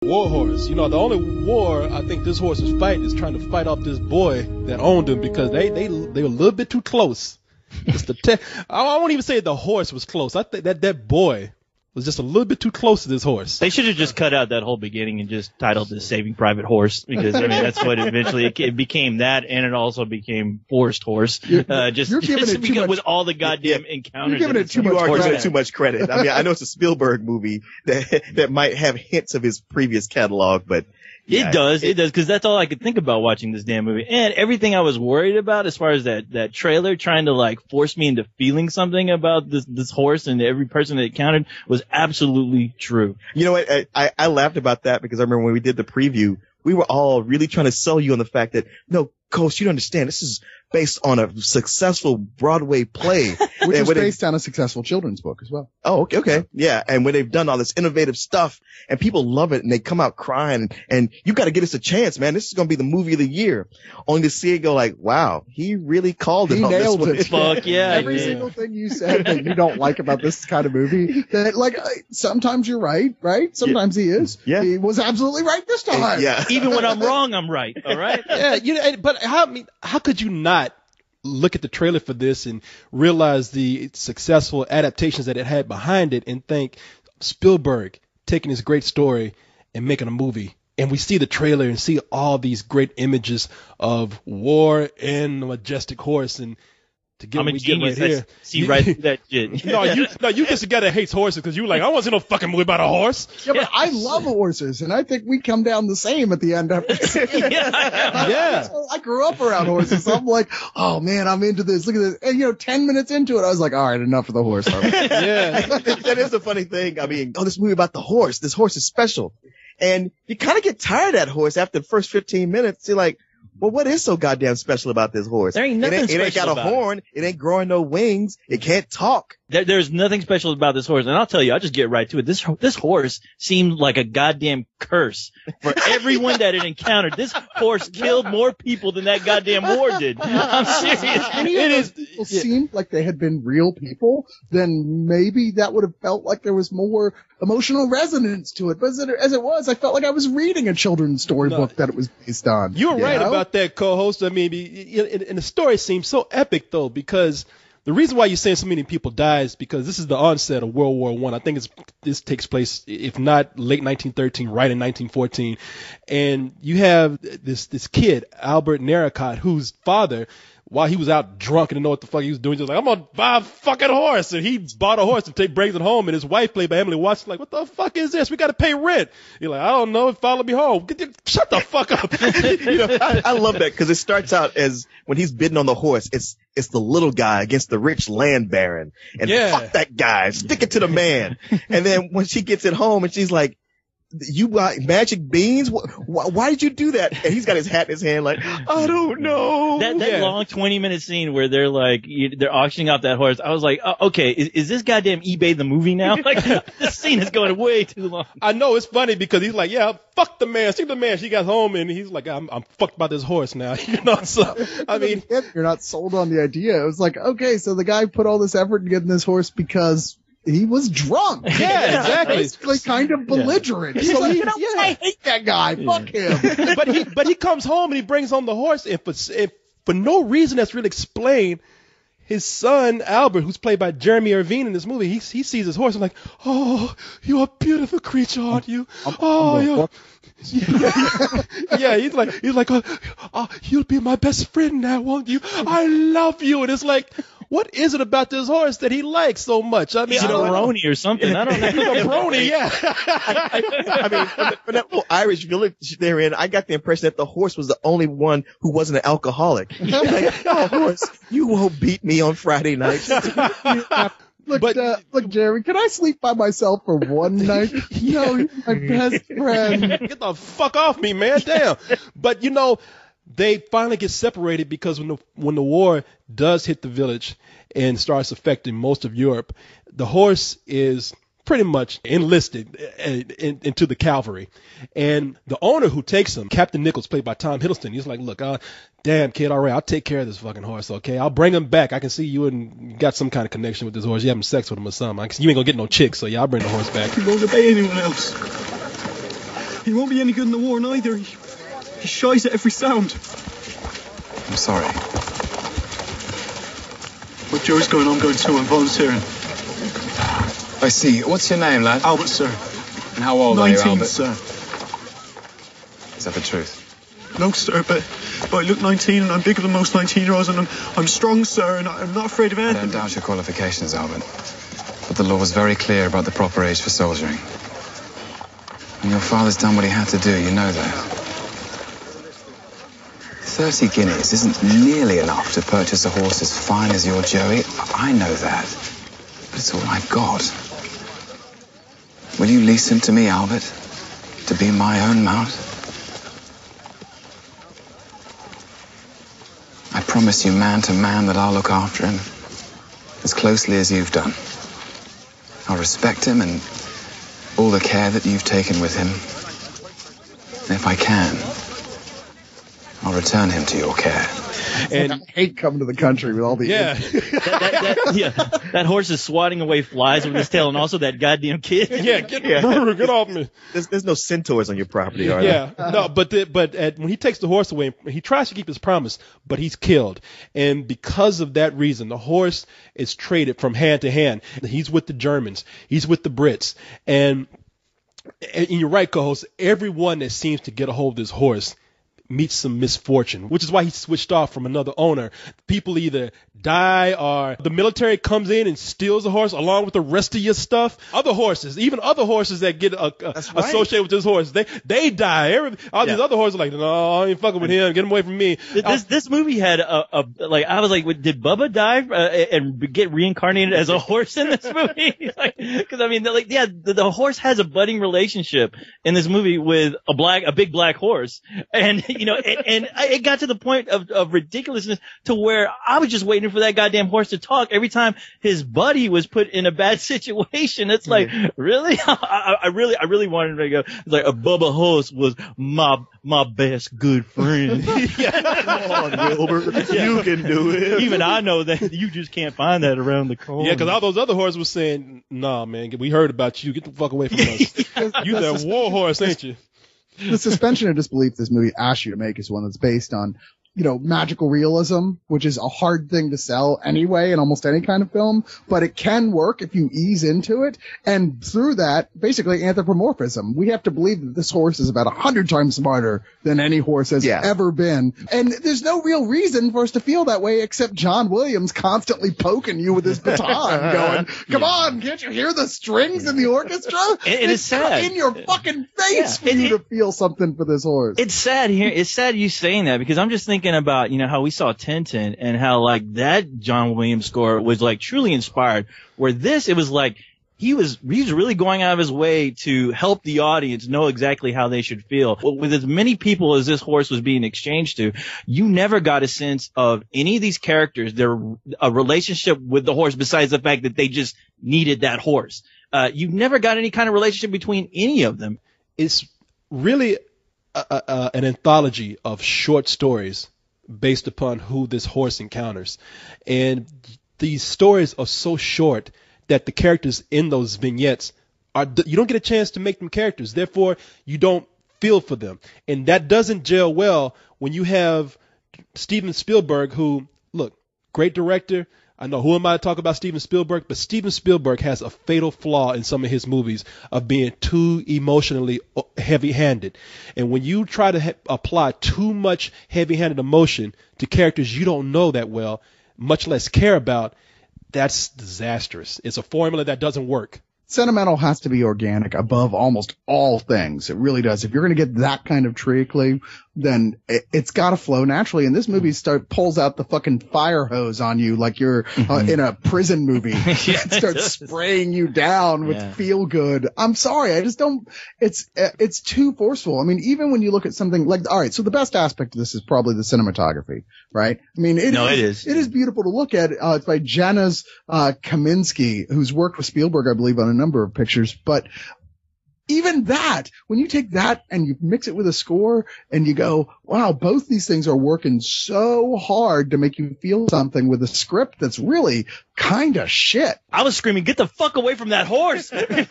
war horse. You know, the only war I think this horse is fighting is trying to fight off this boy that owned him because they were a little bit too close. I won't even say the horse was close. I think that boy was just a little bit too close to this horse. They should have just cut out that whole beginning and just titled this Saving Private Horse, because, I mean, that's what eventually it became, that, and it also became Forced Horse. You're giving it too much, with all the goddamn encounters. You're giving it too much You are giving credit. it too much credit. I mean, I know it's a Spielberg movie that might have hints of his previous catalog, but It does, because that's all I could think about watching this damn movie. And everything I was worried about as far as that trailer trying to, like, force me into feeling something about this horse and every person that it counted was absolutely true. You know what? I laughed about that because I remember when we did the preview, we were all really trying to sell you on the fact that, no, Coach, you don't understand. This is based on a successful Broadway play. Which is based on a successful children's book as well. Oh, okay. Yeah. And when they've done all this innovative stuff and people love it and they come out crying and you got to give us a chance, man. This is going to be the movie of the year. Only to see it go like, wow, he really called it. He on nailed this one. it. Fuck yeah. Every single thing you said that you don't like about this kind of movie, that, like, sometimes you're right? Sometimes he is. Yeah. He was absolutely right this time. Yeah. Even when I'm wrong, I'm right. All right? Yeah, but how could you not look at the trailer for this and realize the successful adaptations that it had behind it and think Spielberg taking this great story and making a movie? And we see the trailer and see all these great images of war and the majestic horse, and to get I'm what a we genius. get right here. See right through that shit. You just a guy that hates horses because you like, I wasn't no fucking movie about a horse. Yeah, but I love horses, and I think we come down the same at the end after seeing it. Yeah. I grew up around horses, so I'm like, oh man, I'm into this. Look at this. And 10 minutes into it, I was like, all right, enough of the horse. Yeah. That is a funny thing. I mean, this movie about the horse. This horse is special. And you kind of get tired of that horse after the first 15 minutes. You're like, well, what is so goddamn special about this horse? There ain't nothing It ain't special got a about it. horn. It ain't growing no wings. It can't talk. There's nothing special about this horse, and I'll tell you, I'll just get right to it. This horse seemed like a goddamn curse for everyone that it encountered. This horse killed more people than that goddamn war did. I'm serious. It is. People seemed like they had been real people, then maybe that would have felt like there was more emotional resonance to it. But as it was, I felt like I was reading a children's storybook that it was based on. You were right about that, co-host. I mean, and the story seems so epic, though, because the reason why you're saying so many people died is because this is the onset of World War I. I think this takes place, if not late 1913, right in 1914. And you have this kid, Albert Narracott, whose father, while he was out drunk and didn't know what the fuck he was doing, just like, I'm going to buy a fucking horse. And he bought a horse and brings it home. And his wife, played by Emily Watson, like, what the fuck is this? We got to pay rent. You're like, I don't know. Follow me home. Shut the fuck up. I love that because it starts out as when he's bidding on the horse. It's the little guy against the rich land baron. And fuck that guy. Stick it to the man. And then when she gets it home and she's like, you buy magic beans? Why did you do that? And he's got his hat in his hand like, I don't know. That long 20-minute scene where they're like, they're auctioning off that horse. I was like, okay, is this goddamn eBay the movie now? Like, this scene is going way too long. I know, it's funny because he's like, yeah, fuck the man. See the man. She got home and he's like, I'm fucked by this horse now. So, I mean. You're not sold on the idea. It was like, okay, so the guy put all this effort in getting this horse because he was drunk. Yeah, exactly. Basically kind of belligerent. So I hate that guy. Fuck him. But he comes home and he brings home the horse, and for no reason that's really explained, his son Albert, who's played by Jeremy Irvine in this movie, he sees his horse and like, oh, you're a beautiful creature, aren't you? Yeah, he's like, oh, you'll be my best friend now, won't you? I love you. And it's like, what is it about this horse that he likes so much? I mean, He's a brony or something. I don't know. A brony, yeah. I mean, from that little Irish village they're in, I got the impression that the horse was the only one who wasn't an alcoholic. Like, oh, horse, you won't beat me on Friday nights. Look, Jeremy, can I sleep by myself for one night? No, you're my best friend. Get the fuck off me, man. Damn. But they finally get separated because when the war does hit the village and starts affecting most of Europe, the horse is pretty much enlisted into the cavalry. And the owner who takes him, Captain Nichols, played by Tom Hiddleston, he's like, look, damn kid, all right, I'll take care of this fucking horse, okay? I'll bring him back. I can see you got some kind of connection with this horse. You're having sex with him or something. You ain't gonna get no chick, so yeah, I'll bring the horse back. You won't obey anyone else. He won't be any good in the war neither. He shies at every sound. I'm sorry. What Joe's going, I'm going too. I'm volunteering. I see. What's your name, lad? Albert, sir. And how old are you, 19, Albert? sir. Is that the truth? No, sir, but I look 19 and I'm bigger than most 19-year-olds and I'm strong, sir, and I'm not afraid of I anything. don't doubt your qualifications, Albert. But the law was very clear about the proper age for soldiering. And your father's done what he had to do, you know that. 30 guineas isn't nearly enough to purchase a horse as fine as your Joey. I know that. But it's all I've got. Will you lease him to me, Albert? To be my own mount? I promise you, man to man, that I'll look after him as closely as you've done. I'll respect him and all the care that you've taken with him. And if I can, I'll return him to your care. And I hate coming to the country with all the that horse is swatting away flies with his tail, and also that goddamn kid. Get off me. There's no centaurs on your property, are there? No, but when he takes the horse away, he tries to keep his promise, but he's killed. And because of that reason, the horse is traded from hand to hand. He's with the Germans. He's with the Brits. And you're right, co-host, everyone that seems to get a hold of this horse meets some misfortune, which is why he switched off from another owner. People either die or the military comes in and steals the horse along with the rest of your stuff. Other horses, even other horses that get associated with this horse, they die. All these other horses are like, no, I ain't fucking with him. Get him away from me. This movie had I was like, did Bubba die and get reincarnated as a horse in this movie? Because I mean, the horse has a budding relationship in this movie with a big black horse, and and it got to the point of ridiculousness to where I was just waiting for that goddamn horse to talk every time his buddy was put in a bad situation. It's like, really? I really wanted him to go. It's like, a Bubba horse was my best good friend. Come on, Wilbur. You can do it. Even I know that you just can't find that around the corner. Yeah, because all those other horses were saying, nah, man, we heard about you. Get the fuck away from us. You that war horse, ain't you? The suspension of disbelief this movie asks you to make is one that's based on, magical realism, which is a hard thing to sell anyway in almost any kind of film, but it can work if you ease into it. And through that, basically anthropomorphism. We have to believe that this horse is about 100 times smarter than any horse has ever been. And there's no real reason for us to feel that way except John Williams constantly poking you with his baton going, come on, can't you hear the strings in the orchestra? It's sad. In your fucking face for you to feel something for this horse. It's sad here. It's sad you saying that, because I'm just thinking about, how we saw Tintin and how that John Williams score was truly inspired, where it was like he was really going out of his way to help the audience know exactly how they should feel. With as many people as this horse was being exchanged to, you never got a sense of any of these characters, a relationship with the horse besides the fact that they just needed that horse. You never got any kind of relationship between any of them. It's really an anthology of short stories based upon who this horse encounters. And these stories are so short that the characters in those vignettes you don't get a chance to make them characters. Therefore, you don't feel for them. And that doesn't gel well when you have Steven Spielberg, who, look, great director. I know, who am I to talk about Steven Spielberg? But Steven Spielberg has a fatal flaw in some of his movies of being too emotionally heavy-handed. And when you try to apply too much heavy-handed emotion to characters you don't know that well, much less care about, that's disastrous. It's a formula that doesn't work. Sentimental has to be organic above almost all things. It really does. If you're going to get that kind of treacly, then it's got to flow naturally. And this movie pulls out the fucking fire hose on you like you're in a prison movie. It starts spraying you down with feel good. I'm sorry. I just don't. It's too forceful. I mean, even when you look at something like, all right, so the best aspect of this is probably the cinematography, right? I mean, it is beautiful to look at. It's by Janusz Kaminski, who's worked with Spielberg, I believe, on a number of pictures, but even that, when you take that and you mix it with a score and you go, wow, both these things are working so hard to make you feel something with a script that's really kind of shit. I was screaming, get the fuck away from that horse. Quit.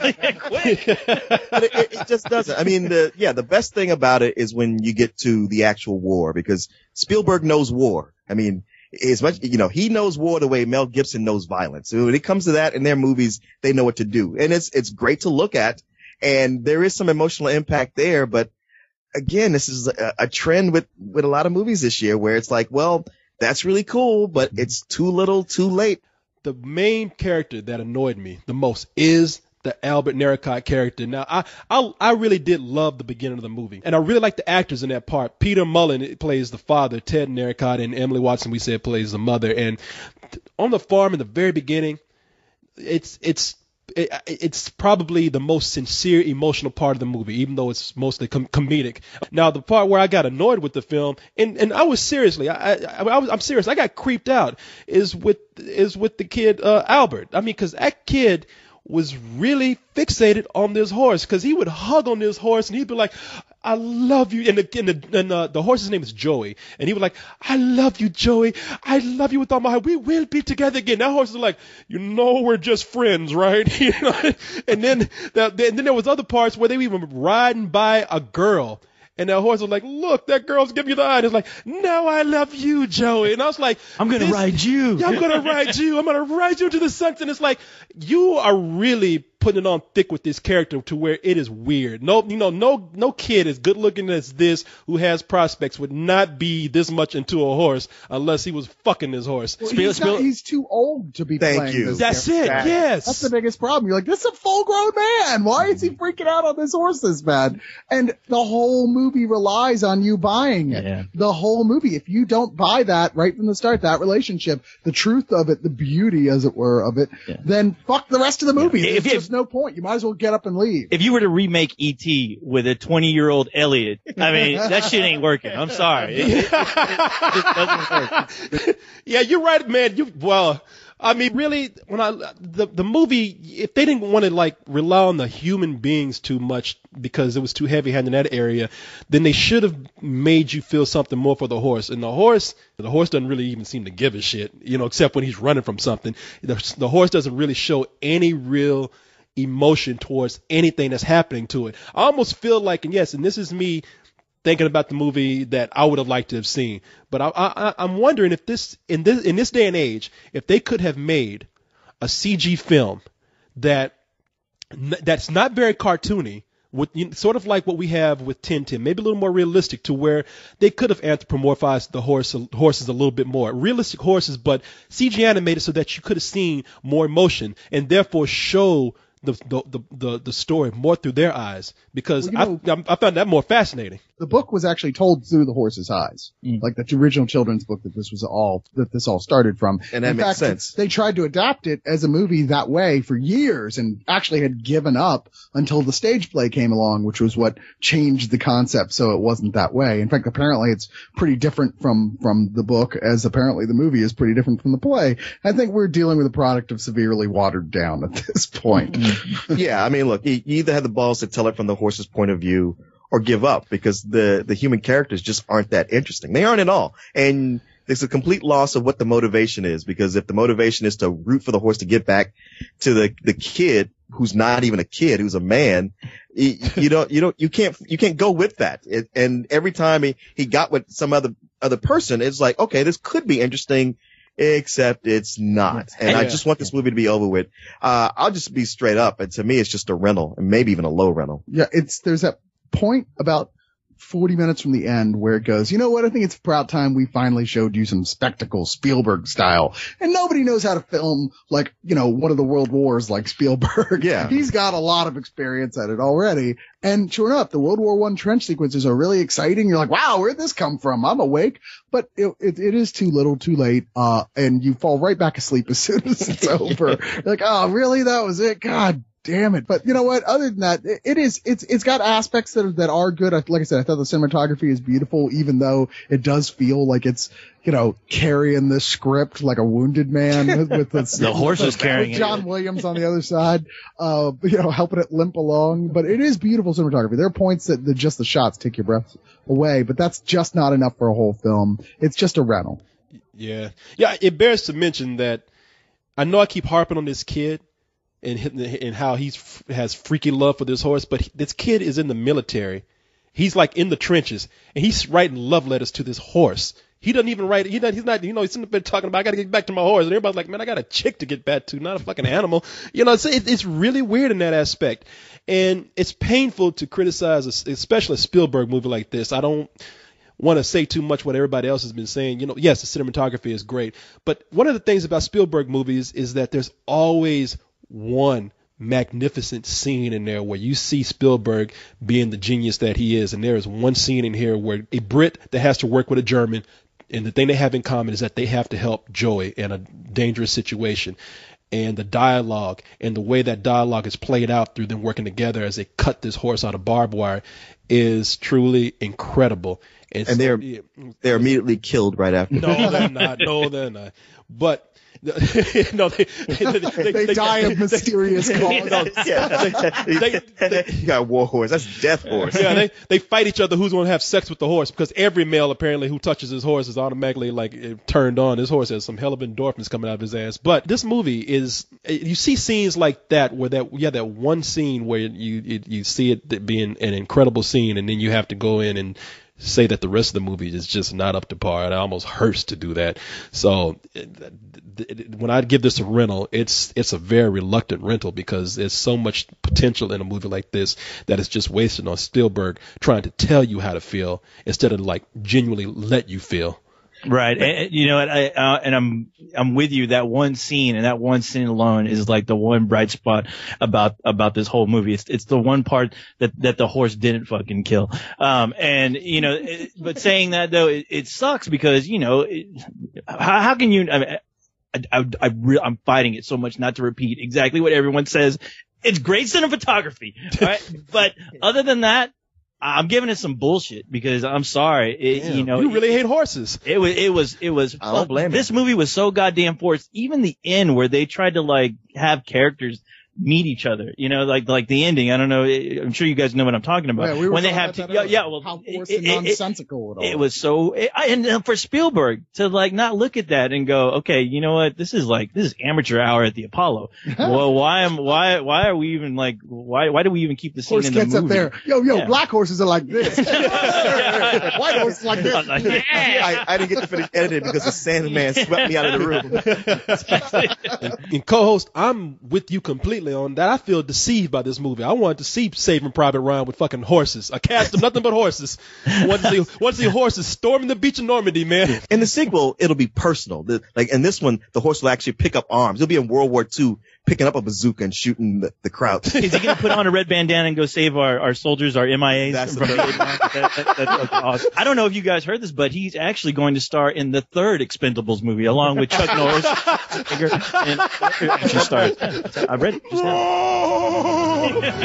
But it just doesn't. I mean, the best thing about it is when you get to the actual war, because Spielberg knows war. I mean, as much, he knows war the way Mel Gibson knows violence. So when it comes to that in their movies, they know what to do. And it's great to look at. And there is some emotional impact there. But again, this is a trend with a lot of movies this year where it's like, well, that's really cool, but it's too little, too late. The main character that annoyed me the most is the Albert Narracott character. Now, I really did love the beginning of the movie, and I really like the actors in that part. Peter Mullen plays the father, Ted Narracott, and Emily Watson, we said, plays the mother. And on the farm in the very beginning, it's probably the most sincere, emotional part of the movie, even though it's mostly comedic. Now, the part where I got annoyed with the film, and I was seriously, I'm serious, I got creeped out, is with the kid Albert. I mean, because that kid was really fixated on this horse, because he would hug on this horse and he'd be like, I love you. And the horse's name is Joey. And he was like, I love you, Joey. I love you with all my heart. We will be together again. That horse is like, we're just friends, right? And then there was other parts where they were even riding by a girl. And that horse was like, look, that girl's giving you the eye. And it's like, no, I love you, Joey. And I was like, I'm going to ride you. Yeah, I'm going to ride you. I'm going to ride you to the sunset. And it's like, you are really putting it on thick with this character to where it is weird. No kid as good looking as this who has prospects would not be this much into a horse unless he was fucking his horse. Well, he's too old to be playing this. That's it. Yes. That's the biggest problem. You're like, this is a full grown man. Why is he freaking out on this horse this bad? And the whole movie relies on you buying it. Yeah. The whole movie. If you don't buy that right from the start, that relationship, the truth of it, the beauty, as it were, of it, then fuck the rest of the movie. Yeah. There's no point. You might as well get up and leave. If you were to remake E.T. with a 20-year-old Elliot, I mean, that shit ain't working. I'm sorry. It just doesn't work. Yeah, you're right, man. I mean, really, the movie, if they didn't want to like rely on the human beings too much because it was too heavy-handed in that area, then they should have made you feel something more for the horse. And the horse doesn't really even seem to give a shit, except when he's running from something. The horse doesn't really show any real emotion towards anything that's happening to it. I almost feel like, and this is me thinking about the movie that I would have liked to have seen, but I'm wondering if in this day and age, if they could have made a CG film that's not very cartoony, with sort of like what we have with Tintin, maybe a little more realistic, to where they could have anthropomorphized the horses a little bit more, realistic horses, but CG animated so that you could have seen more emotion and therefore show the story more through their eyes, because I found that more fascinating. The book was actually told through the horse's eyes, like the original children's book that this all started from. And that makes sense. They tried to adapt it as a movie that way for years and actually had given up until the stage play came along, which was what changed the concept so it wasn't that way. In fact, apparently it's pretty different from the book, as apparently the movie is pretty different from the play. I think we're dealing with a product of severely watered down at this point. Yeah, I mean, look, you either have the balls to tell it from the horse's point of view or give up, because the human characters just aren't that interesting. They aren't at all. And there's a complete loss of what the motivation is, because if the motivation is to root for the horse to get back to the kid who's not even a kid, who's a man, you can't go with that. And every time he got with some other person, it's like, okay, this could be interesting, except it's not. And I just want this movie to be over with. I'll just be straight up. And to me, it's just a rental, and maybe even a low rental. Yeah, there's that point about 40 minutes from the end where it goes, you know what, I think it's about time we finally showed you some spectacle, Spielberg style. And nobody knows how to film like, one of the world wars like Spielberg. Yeah. He's got a lot of experience at it already. And sure enough, the World War I trench sequences are really exciting. You're like, wow, where'd this come from? I'm awake. But it is too little, too late. And you fall right back asleep as soon as it's over. You're like, oh, really? That was it? God damn it. But you know what? Other than that, it's got aspects that are good. Like I said, I thought the cinematography is beautiful, even though it does feel like it's, carrying the script like a wounded man with the horses carrying it. John Williams on the other side, helping it limp along. But it is beautiful cinematography. There are points that just the shots take your breath away, but that's just not enough for a whole film. It's just a rental. Yeah. Yeah. It bears to mention that I know I keep harping on this kid and how he has freaky love for this horse, but this kid is in the military. He's like in the trenches and he's writing love letters to this horse. He doesn't even write. He's not. He's sitting there talking about, I got to get back to my horse, and everybody's like, man, I got a chick to get back to, not a fucking animal. It's really weird in that aspect, and it's painful to criticize, especially a Spielberg movie like this. I don't want to say too much what everybody else has been saying. Yes, the cinematography is great, but one of the things about Spielberg movies is that there's always one magnificent scene in there where you see Spielberg being the genius that he is, and there is one scene in here where a Brit that has to work with a German, and the thing they have in common is that they have to help Joey in a dangerous situation. And the dialogue and the way that dialogue is played out through them working together as they cut this horse out of barbed wire is truly incredible. And so, they're immediately killed right after. No, they're not. No, they're not. But no, they die of mysterious cause. You got war horse. That's death horse. Yeah, they fight each other who's going to have sex with the horse, because every male apparently who touches his horse is automatically turned on. This horse has some hell of endorphins coming out of his ass. But this movie is, you see scenes like that where that one scene where you see it being an incredible scene, and then you have to go in and say that the rest of the movie is just not up to par. It almost hurts to do that. So when I give this a rental, it's a very reluctant rental, because there's so much potential in a movie like this that is just wasted on Spielberg trying to tell you how to feel instead of genuinely let you feel. Right. And I'm with you. That one scene alone is like the one bright spot about this whole movie. It's the one part that the horse didn't fucking kill. But saying that though, it sucks because, how can you, I'm fighting it so much not to repeat exactly what everyone says. It's great cinematography. Right? But other than that, I'm giving it some bullshit because I'm sorry. You really hate horses. It was. I don't blame this movie was so goddamn forced. Even the end where they tried to have characters meet each other, like the ending. I don't know. I'm sure you guys know what I'm talking about. Yeah, when they have to, well, how forced and nonsensical it all. It was so, and for Spielberg to not look at that and go, okay, you know what? This is amateur hour at the Apollo. Well, why are we even why do we even keep the scene horse in the movie? Horse gets up there. Yo, black horses are like this. White horses like this. I didn't get to finish editing because the Sandman swept me out of the room. And co-host, I'm with you completely on that. I feel deceived by this movie. I wanted to see Saving Private Ryan with fucking horses. A cast of nothing but horses. Want to see horses storming the beach of Normandy, man. In the sequel, it'll be personal. In this one, the horse will actually pick up arms. He'll be in World War II picking up a bazooka and shooting the crowd. Is he going to put on a red bandana and go save our soldiers, our MIAs? That's the awesome. I don't know if you guys heard this, but he's actually going to star in the third Expendables movie along with Chuck Norris. And she stars. I read it just now.